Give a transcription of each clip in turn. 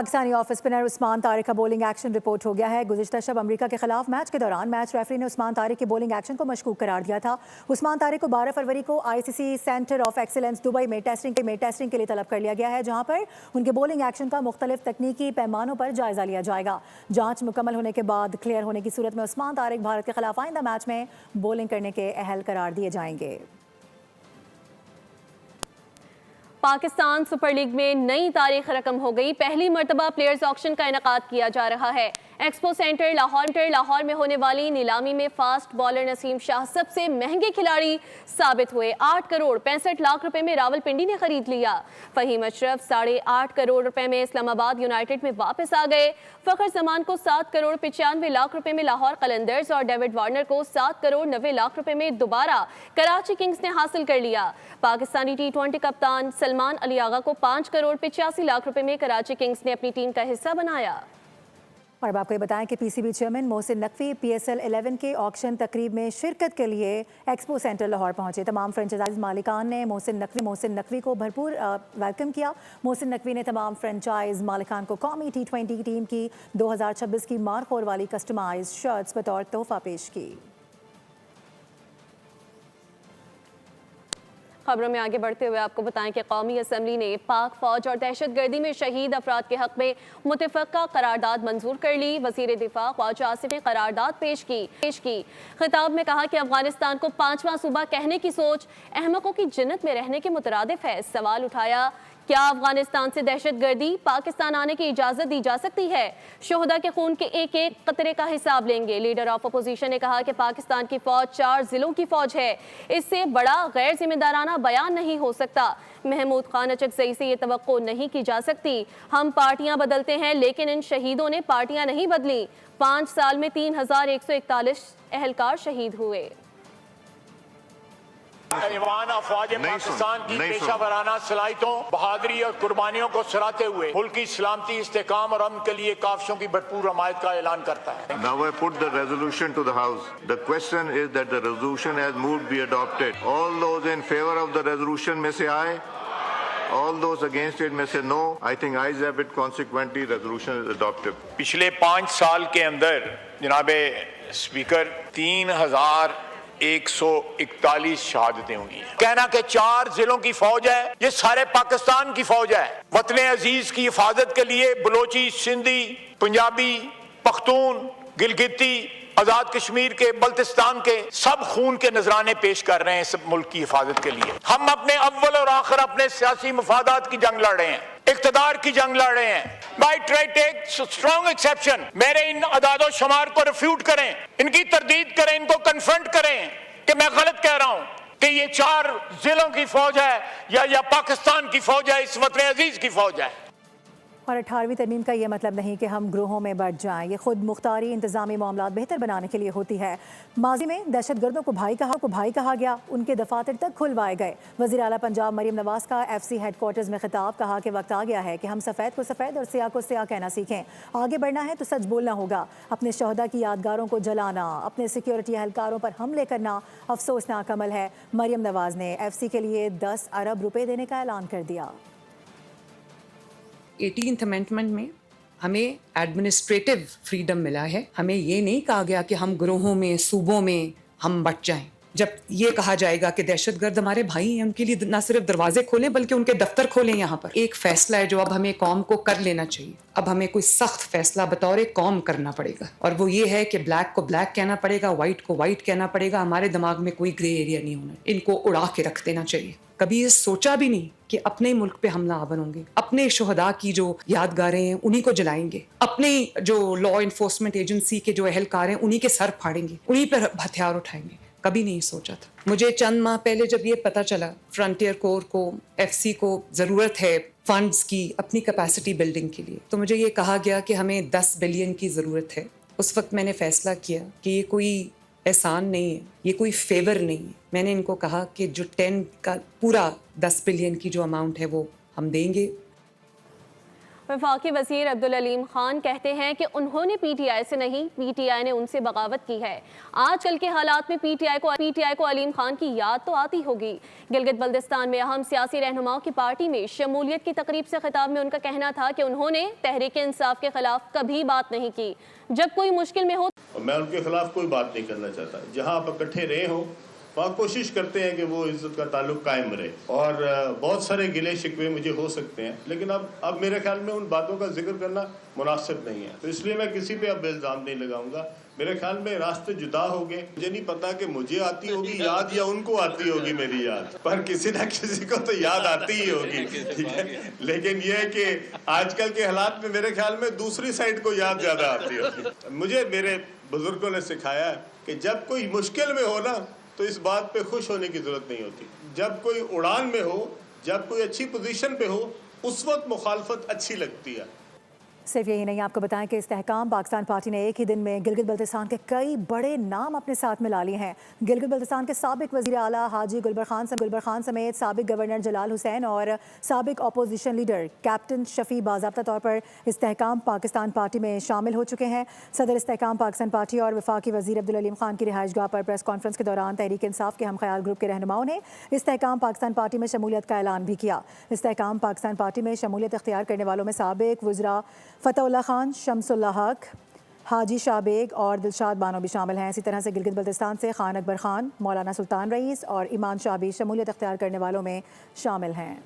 Pakistani off spinner عثمان طارق کا bowling action report ہو گیا ہے۔ گزشتہ شب امریکہ کے خلاف میچ کے دوران میچ ریفری نے عثمان طارق کے بولنگ ایکشن کو مشکوک قرار دیا تھا۔ عثمان طارق کو 12 فروری کو ICC centre of excellence Dubai میں ٹیسٹنگ کے لیے طلب کر لیا گیا ہے، جہاں پر ان کے بولنگ ایکشن کا مختلف تکنیکی پیمانوں پر جائزہ لیا جائے گا۔ جانچ مکمل ہونے کے بعد کلیئر ہونے کی صورت میں عثمان طارق بھارت کے خلاف آئندہ میچ میں بولنگ کرنے کے اہل قرار دیے جائیں گے۔ پاکستان سپر لیگ میں نئی تاریخ رقم ہو گئی۔ پہلی مرتبہ پلیئرز آکشن کا انعقاد کیا جا رہا ہے۔ ایکسپو سینٹر لاہور میں ہونے والی نیلامی میں فاسٹ بالر نسیم شاہ سب سے مہنگے کھلاڑی ثابت ہوئے۔ 8 کروڑ 65 لاکھ روپے میں راولپنڈی نے خرید لیا۔ فہیم اشرف 8.5 کروڑ روپے میں اسلام آباد یونائیٹڈ میں واپس آ گئے۔ فخر زمان کو 7 کروڑ 95 لاکھ روپے میں لاہور قلندرز اور ڈیوڈ وارنر کو 7 کروڑ 90 لاکھ روپے میں دوبارہ کراچی کنگز نے حاصل کر لیا۔ پاکستانی T20 کپتان سلمان علی آغا کو 5 کروڑ 85 لاکھ روپے میں کراچی کنگز نے اپنی ٹیم کا حصہ بنایا۔ اور اب آپ کو یہ بتائیں کہ PCB chairman Mohsin Naqvi PSL 11 کے آکشن تقریب میں شرکت کے لیے ایکسپو سینٹر لاہور پہنچے۔ تمام فرنچائز مالکان نے محسن نقوی کو بھرپور ویلکم کیا۔ محسن نقوی نے تمام فرنچائز مالکان کو قومی T20 ٹیم کی 2026 کی مارخور والی کسٹمائز شرٹس بطور تحفہ پیش کی۔ خبروں میں آگے بڑھتے ہوئے آپ کو بتائیں کہ قومی اسمبلی نے پاک فوج اور دہشت گردی میں شہید افراد کے حق میں متفقہ قرارداد منظور کر لی۔ وزیر دفاع خواجہ آصف نے قرارداد پیش کی۔ خطاب میں کہا کہ افغانستان کو 5واں صوبہ کہنے کی سوچ احمقوں کی جنت میں رہنے کے مترادف ہے۔ سوال اٹھایا، کیا افغانستان سے دہشت گردی پاکستان آنے کی اجازت دی جا سکتی ہے؟ شہداء کے خون کے ایک ایک قطرے کا حساب لیں گے۔ لیڈر آف اپوزیشن نے کہا کہ پاکستان کی فوج 4 ضلعوں کی فوج ہے، اس سے بڑا غیر ذمہ دارانہ بیان نہیں ہو سکتا۔ محمود خان اچکزئی سے یہ توقع نہیں کی جا سکتی۔ ہم پارٹیاں بدلتے ہیں لیکن ان شہیدوں نے پارٹیاں نہیں بدلی۔ 5 سال میں 3141 اہلکار شہید ہوئے۔ ایوان افواج پاکستان کی پیشہ ورانہ صلاحیتوں، بہادری اور قربانیوں کو سراہتے ہوئے ملک کی سلامتی، استحکام اور امن کے لیے کاوشوں کی بھرپور حمایت کا اعلان کرتا ہے۔ Now I put the resolution to the House. The question is that the resolution has moved be adopted. All those in favor of the resolution may say aye. All those against it may say no. I think ayes have it. Consequently, resolution is adopted. پچھلے 5 سال کے اندر جناب speaker 3141 شہادتیں ہوئی ہیں۔ کہنا کہ 4 ضلعوں کی فوج ہے، یہ سارے پاکستان کی فوج ہے۔ وطن عزیز کی حفاظت کے لیے بلوچی، سندھی، پنجابی، پختون، گلگتی، آزاد کشمیر کے، بلتستان کے سب خون کے نذرانے پیش کر رہے ہیں اس ملک کی حفاظت کے لیے۔ ہم اپنے اول اور آخر اپنے سیاسی مفادات کی جنگ لڑ رہے ہیں، اقتدار کی جنگ لڑ رہے ہیں۔ بائی ٹیک اسٹرانگ ایکسیپشن، میرے ان اعداد و شمار کو ریفیوٹ کریں، ان کی تردید کریں، ان کو کنفرنٹ کریں کہ میں غلط کہہ رہا ہوں کہ یہ 4 ضلعوں کی فوج ہے یا پاکستان کی فوج ہے، اس وطن عزیز کی فوج ہے۔ اور 18ویں ترمیم کا یہ مطلب نہیں کہ ہم گروہوں میں بٹ جائیں، یہ خود مختاری انتظامی معاملات بہتر بنانے کے لیے ہوتی ہے۔ ماضی میں دہشت گردوں کو بھائی کہا گیا، ان کے دفاتر تک کھلوائے گئے۔ وزیر اعلیٰ پنجاب مریم نواز کا FC ہیڈ کوارٹرز میں خطاب، کہا کہ وقت آ گیا ہے کہ ہم سفید کو سفید اور سیاہ کو سیاہ کہنا سیکھیں۔ آگے بڑھنا ہے تو سچ بولنا ہوگا۔ اپنے شہداء کی یادگاروں کو جلانا، اپنے سیکیورٹی اہلکاروں پر حملے کرنا افسوسناک عمل ہے۔ مریم نواز نے FC کے لیے 10 ارب روپے دینے کا اعلان کر دیا۔ 18th امینڈمنٹ میں ہمیں ایڈمنسٹریٹو فریڈم ملا ہے۔ ہمیں یہ نہیں کہا گیا کہ ہم گروہوں میں، صوبوں میں ہم بٹ جائیں۔ جب یہ کہا جائے گا کہ دہشت گرد ہمارے بھائی ہیں، ان کے لیے نہ صرف دروازے کھولیں بلکہ ان کے دفتر کھولیں یہاں پر۔ ایک فیصلہ ہے جو اب ہمیں قوم کو کر لینا چاہیے۔ اب ہمیں کوئی سخت فیصلہ بطور قوم کرنا پڑے گا، اور وہ یہ ہے کہ بلیک کو بلیک کہنا پڑے گا، وائٹ کو وائٹ کہنا پڑے گا۔ ہمارے دماغ میں کوئی گرے ایریا نہیں ہونا، ان کو اڑا کے رکھ دینا چاہیے۔ کبھی یہ سوچا بھی نہیں کہ اپنے ملک پہ حملہ آور ہوں گے، اپنے شہداء کی جو یادگاریں ہیں انہی کو جلائیں گے، اپنے جو لا انفورسمنٹ ایجنسی کے جو اہلکار ہیں انہی کے سر پھاڑیں گے، انہی پر ہتھیار اٹھائیں گے۔ کبھی نہیں سوچا تھا۔ مجھے چند ماہ پہلے جب یہ پتہ چلا فرنٹیئر کور کو، FC کو ضرورت ہے فنڈز کی اپنی کیپیسٹی بلڈنگ کے لیے، تو مجھے یہ کہا گیا کہ ہمیں 10 بلین کی ضرورت ہے۔ اس وقت میں نے فیصلہ کیا کہ یہ کوئی احسان نہیں ہے، یہ کوئی فیور نہیں ہے۔ میں نے ان کو کہا کہ جو 10 کا پورا 10 بلین کی جو اماؤنٹ ہے وہ ہم دیں گے۔ वफाकी वज़ीर अब्दुल अलीम खान कहते हैं कि उन्होंने पीटीआई से नहीं, पीटीआई ने उनसे बगावत की है। आजकल के हालात में पीटीआई को अलीम खान की याद तो आती होगी। गिलगित बल्तिस्तान में अहम सियासी रहनुमाओं की पार्टी में शमूलियत की तकरीब से खिताब में उनका कहना था कि उन्होंने तहरीक इंसाफ के खिलाफ कभी बात नहीं की। जब कोई मुश्किल में हो, मैं उनके खिलाफ कोई बात नहीं करना चाहता। जहाँ आप इकट्ठे रहे हो वहाँ कोशिश करते हैं कि वो इज्जत का ताल्लुक कायम रहे, और बहुत सारे गिले शिकवे मुझे हो सकते हैं, लेकिन अब मेरे ख्याल में उन बातों का जिक्र करना मुनासिब नहीं है, तो इसलिए मैं किसी पे अब इल्ज़ाम नहीं लगाऊंगा। मेरे ख्याल में रास्ते जुदा हो गए। मुझे नहीं पता कि मुझे आती होगी याद या उनको आती होगी मेरी याद, पर किसी ना किसी को तो याद आती ही होगी, ठीक है। लेकिन ये है कि आजकल के हालात में मेरे ख्याल में दूसरी साइड को याद ज़्यादा आती होगी। मुझे मेरे बुजुर्गों ने सिखाया है कि जब कोई मुश्किल में हो ना, तो इस बात पे खुश होने की ज़रूरत नहीं होती। जब कोई उड़ान में हो, जब कोई अच्छी पोजीशन पे हो, उस वक्त मुखालफत अच्छी लगती है। सिर्फ यही नहीं, आपको बताएं कि इस्तेहकाम पाकिस्तान पार्टी ने एक ही दिन में गिलगित बल्तिस्तान के कई बड़े नाम अपने साथ मिला लिए हैं। गिलगित बल्तिस्तान के साबिक वज़ीर आला हाजी गुलबर खान समेत साबिक गवर्नर जलाल हुसैन और साबिक अपोजिशन लीडर कैप्टन शफी बाज़ाब्ता तौर पर इस्तेहकाम पाकिस्तान पार्टी में शामिल हो चुके हैं। सदर इस्तेहकाम पाकिस्तान पार्टी और वफाकी वज़ीर अब्दुल अलीम खान की रिहाइशगाह पर प्रेस कॉन्फ्रेंस के दौरान तहरीक इंसाफ के हम ख्याल ग्रुप के रहनुमाओं ने इस्तेहकाम पाकिस्तान पार्टी में शमूलियत का ऐलान भी किया। इस्तेहकाम पाकिस्तान पार्टी में शमूलियत इख्तियार करने वालों में साबिक वज़रा फतहुल्लाह खान, शमसुल्लाह हक, हाजी शाहबेग और दिलशाद बानो भी शामिल हैं। इसी तरह से गिलगित बल्तिस्तान से खान अकबर खान, मौलाना सुल्तान रईस और ईमान शाह भी शमूलियत इख्तियार करने वालों में शामिल हैं।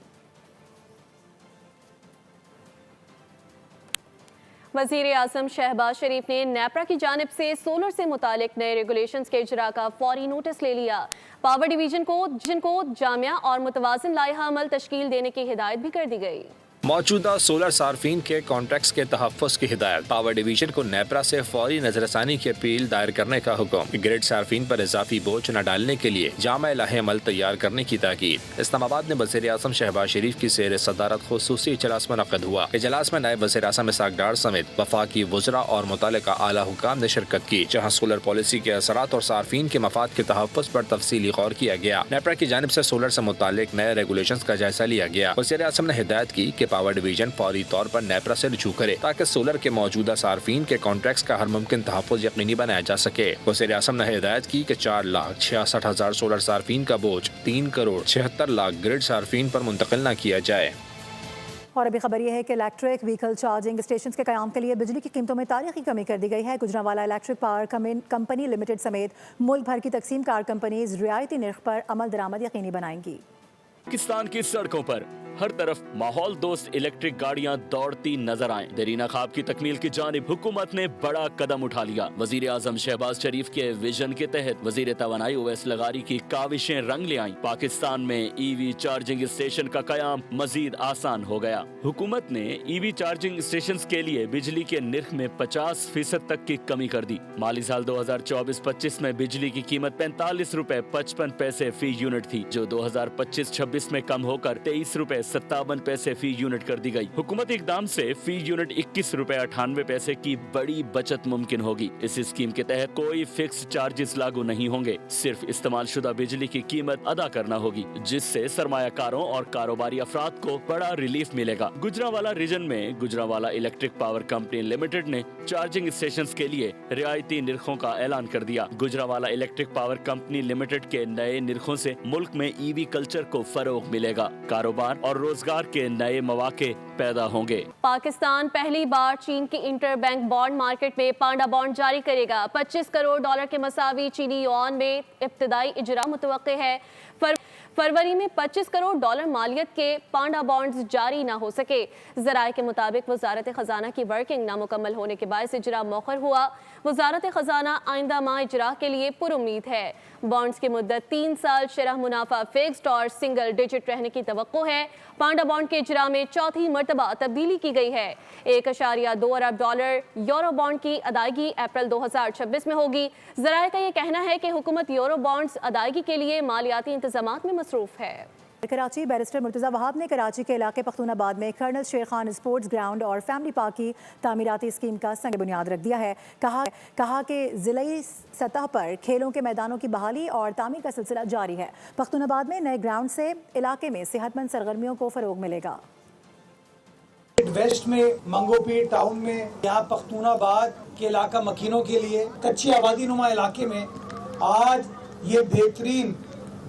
वज़ीर आज़म शहबाज शरीफ ने नेपरा की जानिब से सोलर से मुतालिक नए रेगुलेशंस के इजरा का फौरी नोटिस ले लिया। पावर डिवीजन को जामिया और मुतवाज़िन लाइहा अमल तश्कील देने की हिदायत भी कर दी गई। मौजूदा सोलर सार्फिन के कॉन्ट्रैक्ट्स के तहफ़्फ़ुज़ की हिदायत। पावर डिवीजन को नेपरा से फौरी नजरसानी की अपील दायर करने का हुक्म। ग्रिड सार्फिन पर इजाफी बोझ न डालने के लिए जामा लाहे अमल तैयार करने की ताकीद। इस्लामाबाद में वज़ीर आज़म शहबाज शरीफ की ज़ेर सदारत खुसूसी इजलास मुनक़्क़द हुआ। इजलास में नायब वज़ीर आज़म इसहाक़ डार समेत वफाकी वज़रा और मुतल्लिक़ा आला हुकाम ने शिरकत की, जहाँ सोलर पॉलिसी के असरात और सार्फिन के मफाद के तहफ़्फ़ुज़ पर तफसीली गौर किया गया। नेपरा की जानिब से सोलर से मुतालिक नए रेगुलेशंस का जायजा लिया गया। वज़ीर आज़म ने हिदायत की कि पावर डिवीजन फौरी तौर पर नेपरा से रुजू करे ताकि सोलर के मौजूदा सार्फिन के कॉन्ट्रैक्ट्स का हर मुमकिन तहफ़्फ़ुज़ यकीनी बनाया जा सके। वज़ीर आज़म ने हिदायत की कि 4,66,000 सोलर सार्फिन का बोझ 3,76,00,000 ग्रिड सार्फिन पर मुंतकिल न किया जाए। और अभी खबर यह है कि इलेक्ट्रिक व्हीकल चार्जिंग स्टेशन के क़याम के लिए बिजली की कीमतों में तारीखी कमी कर दी गई है। Gujranwala electric power company limited समेत मुल्क भर की तकसीम कार कंपनीज रियायती निर्ख पर अमल दरामद यकीनी बनाएंगी। पाकिस्तान की सड़कों पर हर तरफ माहौल दोस्त इलेक्ट्रिक गाड़ियां दौड़ती नजर आएं। देरीना ख्वाब की तकमील की जानिब हुकूमत ने बड़ा कदम उठा लिया। वजीर आजम शहबाज शरीफ के विजन के तहत वजीर तवानाई ओवैस लगारी की काविशें रंग ले आईं। पाकिस्तान में ईवी चार्जिंग स्टेशन का कयाम मजीद आसान हो गया। हुकूमत ने ईवी चार्जिंग स्टेशन के लिए बिजली के निर्ख में 50% तक की कमी कर दी। माली साल 2024-25 में बिजली की कीमत 45 रुपए 55 पैसे फी यूनिट थी, जो 2025-26 में कम होकर 23 रुपए 57 पैसे फी यूनिट कर दी गई। हुकूमती इकदाम से फी यूनिट 21 रुपए 98 पैसे की बड़ी बचत मुमकिन होगी। इस स्कीम के तहत कोई फिक्स चार्जेस लागू नहीं होंगे, सिर्फ इस्तेमाल शुदा बिजली की कीमत अदा करना होगी, जिससे सरमायाकारों और कारोबारी अफराद को बड़ा रिलीफ मिलेगा। गुजरांवाला रीजन में Gujranwala electric power company limited ने चार्जिंग स्टेशन के लिए रियायती निर्खों का ऐलान कर दिया। Gujranwala electric power company limited के नए निर्खों से मुल्क में ईवी कल्चर को फरोग मिलेगा, कारोबार और रोजगार के नए मौके पैदा होंगे। पाकिस्तान पहली बार चीन की इंटर बैंक बॉन्ड मार्केट में पांडा बॉन्ड जारी करेगा। 25 करोड़ डॉलर के मसावी चीनी युआन में इब्तिदाई इजरा मुतवक्के है। फरवरी में 25 करोड़ डॉलर मालियत के पांडा बॉन्ड्स जारी ना हो सके। ज़राए के मुताबिक वजारत खजाना की वर्किंग नामुकम्मल होने के बायस इजरा मौखर हुआ। वजारत खजाना आइंदा माह इजरा के लिए पुरुम्मीद है। बॉन्ड्स की मुद्दत 3 साल, शरह मुनाफा फिक्स्ड और सिंगल डिजिट रहने की तवक्को है। पांडा बॉन्ड के इजरा में चौथी मरतबा तब्दीली की गई है। 1.2 अरब डॉलर यूरो बॉन्ड की अदायगी अप्रैल 2026 में होगी। ज़राए का यह कहना है कि हुकूमत यूरो बॉन्ड्स अदायगी के लिए मालियाती इंतजामात में मसरूफ है। कराची बैरिस्टर मुर्तज़ा वहाब ने कराची के इलाके पख्तूनाबाद में कर्नल शेर खान स्पोर्ट्स ग्राउंड और फैमिली पार्क की तामीराती स्कीम का संग बुनियाद रख दिया है। कहा कि ज़िलाई सतह पर खेलों के मैदानों की बहाली और तामीर का सिलसिला जारी है। पख्तूनाबाद में नए ग्राउंड से इलाके में सेहतमंद सरगर्मियों को फ़रोग मिलेगा। वेस्ट में मंगोपी टाउन में, यहाँ पख्तूनाबाद के इलाका मकीनों के लिए कच्ची आबादी नुमा इलाके में आज ये बेहतरीन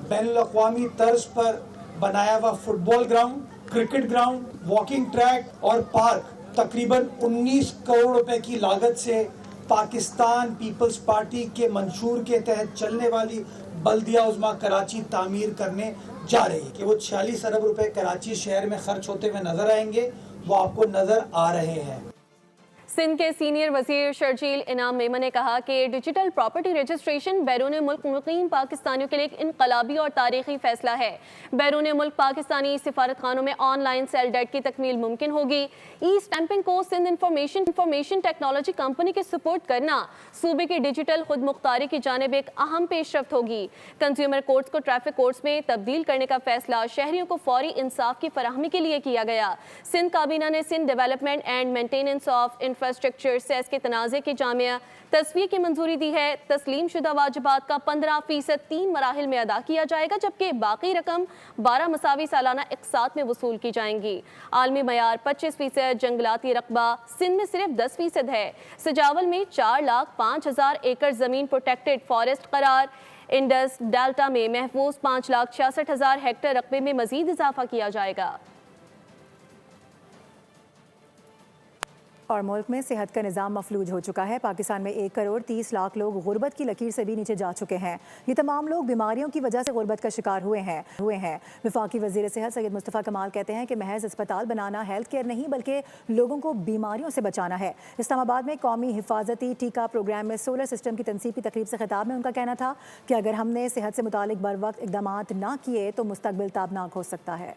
बैनुल-अक़वामी तर्ज पर बनाया हुआ football ground, cricket ground, walking track और पार्क तकरीबन 19 करोड़ रुपए की लागत से पाकिस्तान पीपल्स पार्टी के मंशूर के तहत चलने वाली बल्दिया उज़्मा कराची तामीर करने जा रही है कि वो 46 अरब रुपए कराची शहर में खर्च होते हुए नजर आएंगे, वो आपको नजर आ रहे हैं। सिंध के सीनियर वजीर शर्जील इनाम मेमन ने कहा कि डिजिटल प्रॉपर्टी रजिस्ट्रेशन बैरून मुल्क मुक़ीम पाकिस्तानियों के लिए एक इनकलाबी और तारीखी फैसला है। बैरून मुल्क पाकिस्तानी सिफारत खानों में ऑनलाइन सेल डेट की तकमील मुमकिन होगी। ई स्टैंपिंग को सिंध इंफॉर्मेशन टेक्नोलॉजी कंपनी के सपोर्ट करना सूबे की डिजिटल खुद मुख्तारी की जानिब एक अहम पेशरफ्त होगी। कंज्यूमर कोर्ट्स को ट्रैफिक कोर्ट्स में तब्दील करने का फैसला शहरियों को फौरी इंसाफ की फराहमी के लिए किया गया। सिंध काबीना ने Sindh development and maintenance of infrastructure cess के तनाज़े की जामिया तस्वीर की मंजूरी दी है। तस्लीम शुदा वाजिबात का 15% 3 मराहिल में अदा किया जाएगा, जबकि बाकी रकम 12 मसावी सालाना इकसात में वसूल की जाएंगी। आलमी मयार 25%, जंगलाती रकबा सिंध में सिर्फ 10% है। सजावल में 4,05,000 एकड़ जमीन प्रोटेक्टेड फॉरेस्ट करार। इंडस डेल्टा में महफूज 5,66,000 हेक्टेयर रकबे में मजीद इजाफा किया जाएगा। और मुल्क में सेहत का निज़ाम मफलूज हो चुका है। पाकिस्तान में 1 करोड़ 30 लाख लोग गुर्बत की लकीर से भी नीचे जा चुके हैं। ये तमाम लोग बीमारियों की वजह से गुर्बत का शिकार हुए हैं। वफाकी वज़ीर सेहत सैयद मुस्तफ़ा कमाल कहते हैं कि महज अस्पताल बनाना हेल्थ केयर नहीं बल्कि लोगों को बीमारियों से बचाना है। इस्लामाबाद में कौमी हिफाजती टीका प्रोग्राम में सोलर सिस्टम की तनसीब की तकरीब से खिताब में उनका कहना था कि अगर हमने सेहत से मुतालिक बर वक्त इक़दाम ना किए तो मुस्तकबिल ताबनाक हो सकता है।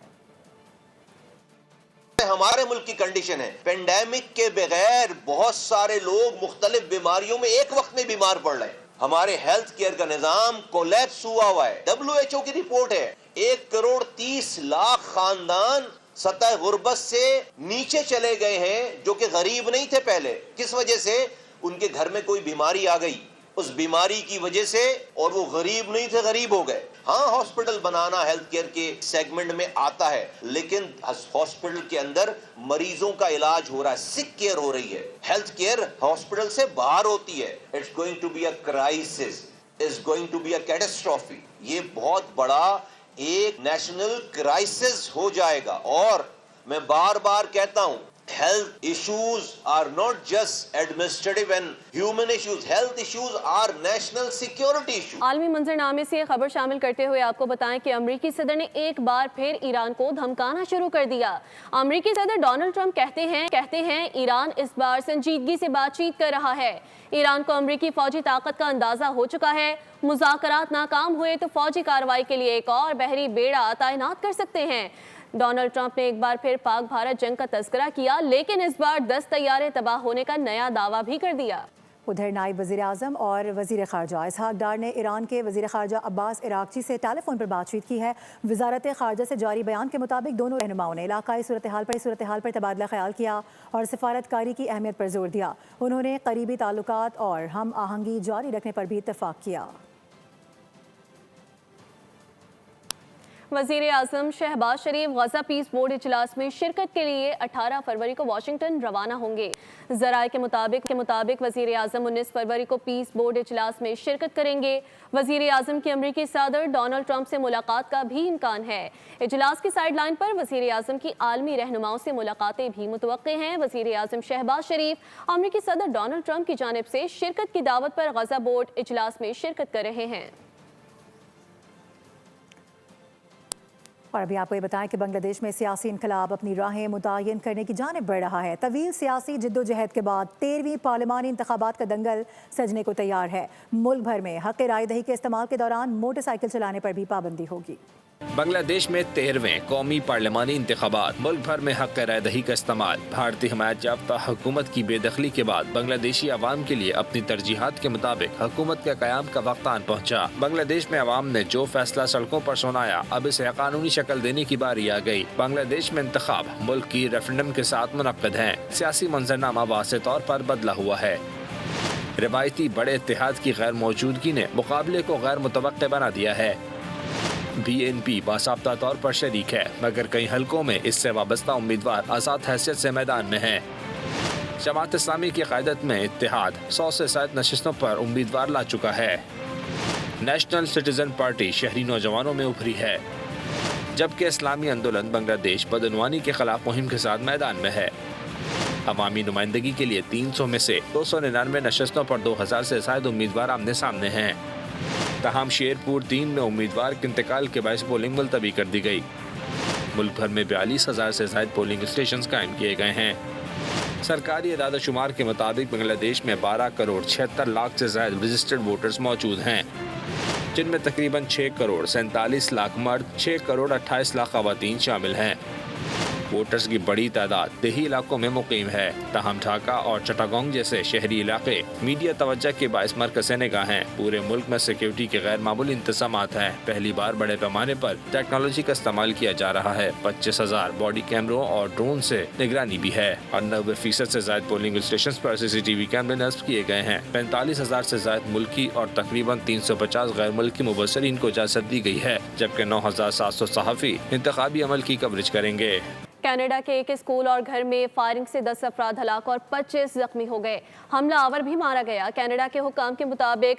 हमारे मुल्क की कंडीशन है, पेंडेमिक के बगैर बहुत सारे लोग मुख्तलिफ बीमारियों में एक वक्त में बीमार पड़ रहे हैं। हमारे हेल्थ केयर का निजाम कोलैप्स हुआ है। WHO की रिपोर्ट है 1 करोड़ 30 लाख खानदान सतह गुर्बत से नीचे चले गए हैं, जो कि गरीब नहीं थे पहले। किस वजह से? उनके घर में कोई बीमारी आ गई, उस बीमारी की वजह से, और वो गरीब नहीं थे, गरीब हो गए। हाँ, हॉस्पिटल बनाना हेल्थ केयर के सेगमेंट में आता है, लेकिन हॉस्पिटल के अंदर मरीजों का इलाज हो रहा है, सिक केयर हो रही है। हेल्थ केयर हॉस्पिटल से बाहर होती है। It's going to be a crisis, it's going to be a catastrophe. ये बहुत बड़ा एक नेशनल क्राइसिस हो जाएगा। और मैं बार बार कहता हूं, health issues are not just administrative and human issues. Health issues are national security issues. आलमी मंजरनामे से खबर शामिल करते हुए आपको बताएं कि अमरीकी सदर ने एक बार फिर ईरान को धमकाना शुरू कर दिया। अमरीकी सदर डोनाल्ड ट्रंप कहते हैं ईरान इस बार संजीदगी से बातचीत कर रहा है। ईरान को अमरीकी फौजी ताकत का अंदाजा हो चुका है। मुज़ाकरात नाकाम हुए तो फौजी कार्रवाई के लिए एक और बहरी बेड़ा तैनात कर सकते हैं। डोनाल्ड ट्रंप ने एक बार फिर पाक भारत जंग का तज़किरा किया, लेकिन इस बार 10 तैयारे तबाह होने का नया दावा भी कर दिया। उधर नायब वज़ीर आज़म और वज़ीर ख़ारजा इसहाक़ डार ने ईरान के वज़ीर ख़ारजा अब्बास इराक़ची से टेलीफोन पर बातचीत की है। वज़ारत ख़ारजा से जारी बयान के मुताबिक दोनों रहनुमाओं ने इलाक़ाई सूरत हाल पर तबादला ख्याल किया और सिफारतकारी की अहमियत पर जोर दिया। उन्होंने करीबी ताल्लुकात और हम आहंगी जारी रखने पर भी इत्तफ़ाक़ किया। वज़ीर आज़म शहबाज शरीफ गज़ा पीस बोर्ड इजलास में शिरकत के लिए 18 फरवरी को वाशिंगटन रवाना होंगे। ज़राए के मुताबिक वज़ीर आज़म 19 फरवरी को पीस बोर्ड इजलास में शिरकत करेंगे। वज़ीर आज़म की अमरीकी सदर डोनाल्ड ट्रंप से मुलाकात का भी इम्कान है। इजलास की साइड लाइन पर वज़ीर आज़म की आलमी रहनुमाओं से मुलाकातें भी मुतवक्के हैं। वज़ीर आज़म शहबाज शरीफ अमरीकी सदर डोनाल्ड ट्रंप की जानिब से शिरकत की दावत पर गज़ा बोर्ड इजलास में शिरकत कर रहे हैं। और अभी आपको ये बताएं कि बांग्लादेश में सियासी इनकलाब अपनी राहें मुतय्यन करने की जानिब बढ़ रहा है। तवील सियासी जिद्दोजहद के बाद 13वीं पार्लिमानी इंतखाबात का दंगल सजने को तैयार है। मुल्क भर में हक़ राय दही के इस्तेमाल के दौरान मोटरसाइकिल चलाने पर भी पाबंदी होगी। बांग्लादेश में 13वें कौमी पार्लिमानी इंतखाबात, मुल्क भर में हक़ राय दही का इस्तेमाल। भारतीय हिमायत याफ्ता हुकूमत की बेदखली के बाद बांग्लादेशी अवाम के लिए अपनी तरजीहात के मुताबिक हुकूमत के क़याम का वक्त आन पहुँचा। बांग्लादेश में अवाम ने जो फैसला सड़कों पर सुनाया, अब इसे कानूनी शक्ल देने की बारी आ गई। बांग्लादेश में इंतखाब मुल्क की रेफरेंडम के साथ मुनक्कद हैं। सियासी मंजरनामा वाज़ेह तौर पर बदला हुआ है। रिवायती बड़े इत्तेहाद की गैर मौजूदगी ने मुकाबले को गैर मुतवक्के बना दिया है। BNP बासाब्ता तौर पर शरीक है, मगर कई हलकों में इससे वाबस्ता उम्मीदवार आज़ाद हैसियत से मैदान में हैं। जमात इस्लामी की क़यादत में इत्तेहाद 100 से ज़ायद नशिस्तों पर उम्मीदवार ला चुका है। नेशनल सिटीजन पार्टी शहरी नौजवानों में उभरी है, जबकि इस्लामी आंदोलन बांग्लादेश बदनवानी के खिलाफ मुहिम के साथ मैदान में है। अवामी नुमाइंदगी के लिए 300 में से 299 नशिस्तों पर 2000 से ज़ायद उम्मीदवार आमने सामने हैं। तहम शेरपुर 3 में उम्मीदवार के इंतकाल के बायस पोलिंग मुलतवी कर दी गई। मुल्क भर में 42,000 से ज़ायद पोलिंग स्टेशन कायम किए गए हैं। सरकारी इदारा शुमार के मुताबिक बांग्लादेश में 12 करोड़ 76 लाख से ज़ायद रजिस्टर्ड वोटर्स मौजूद हैं, जिनमें तकरीबन 6 करोड़ 47 लाख मर्द, 6 करोड़ 28 लाख ख़वातीन शामिल हैं। वोटर्स की बड़ी तादाद देही इलाकों में मुकीम है। तहम ढाका और चटागोंग जैसे शहरी इलाके मीडिया तवज्जो के बायस मरकज़ निगाह हैं। पूरे मुल्क में सिक्योरिटी के गैर मामूली इंतजामात हैं। पहली बार बड़े पैमाने पर टेक्नोलॉजी का इस्तेमाल किया जा रहा है। 25,000 बॉडी कैमरों और ड्रोन से निगरानी भी है और 90% से ज्यादा पोलिंग स्टेशन पर CCTV कैमरे नस्ब किए गए हैं। 45,000 से ज्यादा मुल्की और तकरीबन 350 गैर मुल्की मुबसरीन को इजाज़त दी गई है, जबकि 9,700 सहाफ़ी इंतखाबी अमल की कवरेज करेंगे। कनाडा के एक स्कूल और घर में फायरिंग से 10 अफराद हलाक और 25 जख्मी हो गए। हमलावर भी मारा गया। कनाडा के हुकाम के मुताबिक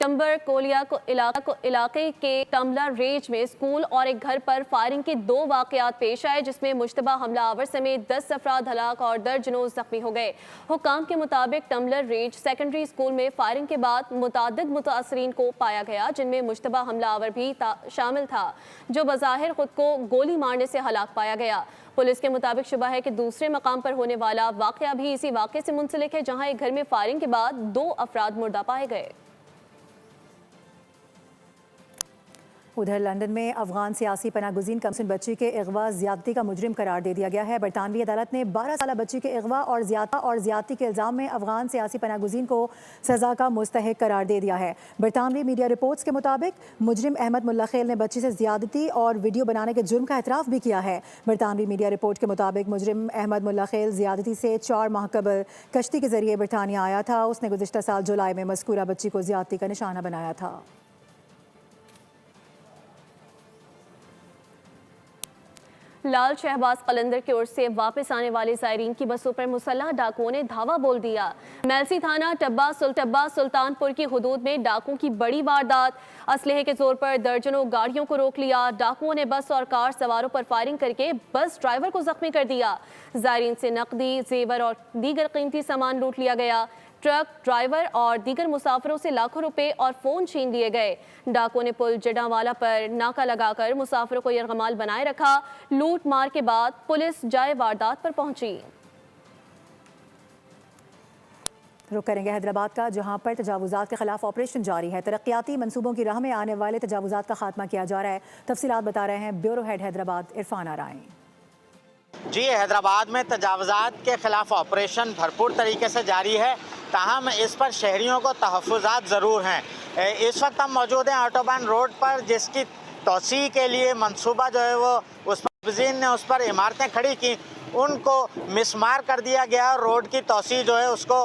टम्बर कोलिया को इलाके के टम्बलर रेंज में स्कूल और एक घर पर फायरिंग के 2 वाक़यात पेश आए, जिसमें मुश्तबा हमलावर समेत 10 अफराद हलाक और दर्जनों जख्मी हो गए। हुकाम के मुताबिक टम्बलर रेंज सेकेंडरी स्कूल में फायरिंग के बाद मुतादिद मुतासरीन को पाया गया, जिनमें मुश्तबा हमलावर भी शामिल था, जो बज़ाहिर खुद को गोली मारने से हलाक पाया गया। पुलिस के मुताबिक शुबा है कि दूसरे मकाम पर होने वाला वाक़या भी इसी वाक़े से मुंसलिक है, जहां एक घर में फायरिंग के बाद 2 अफराद मुर्दा पाए गए। उधर लंदन में अफगान सियासी पनागुज़ीन कमसिन बच्ची के अगवा ज़्यादती का मुजरिम करार दे दिया गया है। बरतानवी अदालत ने 12 साल बच्ची के अगवा और ज़्यादती के इल्ज़ाम में अफगान सियासी पनागुज़ीन को सज़ा का मुस्तहिक करार दे दिया है। बरतानवी मीडिया रिपोर्ट्स के मुताबिक मुजरिम अहमद मुल्ला खेल ने बच्ची से ज़्यादती और वीडियो बनाने के जुर्म का एतराफ़ भी किया है। बरतानवी मीडिया रिपोर्ट के मुताबिक मुजरिम अहमद मुल्ला खेल ज़्यादती से 4 माह कबल कश्ती के ज़रिए बरतानिया आया था। उसने गुज़िश्ता साल जुलाई में मज़कूरा बच्ची को ज़्यादती का निशाना बनाया था। लाल शहबाज कलंदर की ओर से वापस आने वाले ज़ायरीन की बसों पर मुसल्लह डाकुओं ने धावा बोल दिया। मेलसी थाना टब्बा सुल्तानपुर की हुदूद में डाकुओं की बड़ी वारदात। असलहे के जोर पर दर्जनों गाड़ियों को रोक लिया। डाकुओं ने बस और कार सवारों पर फायरिंग करके बस ड्राइवर को जख्मी कर दिया। ज़ायरीन से नकदी, जेवर और दीगर कीमती सामान लूट लिया गया। ट्रक ड्राइवर और दीगर मुसाफिरों से लाखों रुपए और फ़ोन छीन लिए गए। डाकुओं ने पुल जडावाला पर नाका लगाकर मुसाफिरों को यरगमाल बनाए रखा। लूट मार के बाद पुलिस जाए वारदात पर पहुंची। रुक करेंगे हैदराबाद का, जहां पर तजावुज़ात के खिलाफ ऑपरेशन जारी है। तरक्याती मंसूबों की राह में आने वाले तजावुज़ात का खात्मा किया जा रहा है। तफसीलात बता रहे हैं ब्यूरो हेड हैदराबाद इरफान आराई। जी, हैदराबाद में तजावुज़ात के खिलाफ ऑपरेशन भरपूर तरीके से जारी है, ताहम इस पर शहरियों को तहफ़्फ़ुज़ात ज़रूर हैं। इस वक्त हम मौजूद हैं ऑटोबान रोड पर, जिसकी तोसी के लिए मंसूबा जो है वो उस पर वज़ीर ने उस पर इमारतें खड़ी की, उनको मिसमार कर दिया गया और रोड की तोसी जो है उसको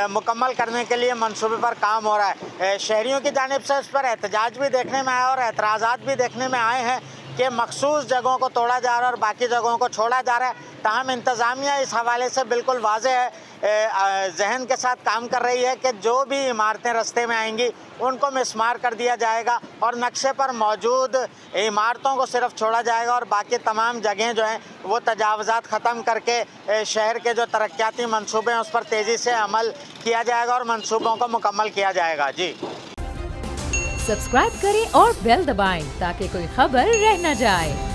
मुकम्मल करने के लिए मंसूबे पर काम हो रहा है। शहरियों की जानिब से इस पर एहतजाज भी देखने में आया और एतराज़ात भी देखने में आए हैं कि मखसूस जगहों को तोड़ा जा रहा है और बाकी जगहों को छोड़ा जा रहा है। ताहम इंतज़ामिया इस हवाले से बिल्कुल वाज़ेह है, जहन के साथ काम कर रही है कि जो भी इमारतें रास्ते में आएंगी उनको मिसमार कर दिया जाएगा और नक्शे पर मौजूद इमारतों को सिर्फ छोड़ा जाएगा और बाकी तमाम जगहें जो हैं वो तजावुज़ात ख़त्म करके शहर के जो तरक्याती मंसूबे हैं उस पर तेज़ी से अमल किया जाएगा और मंसूबों को मुकम्मल किया जाएगा। जी, सब्सक्राइब करें और बेल दबाएं ताकि कोई खबर रह न जाए।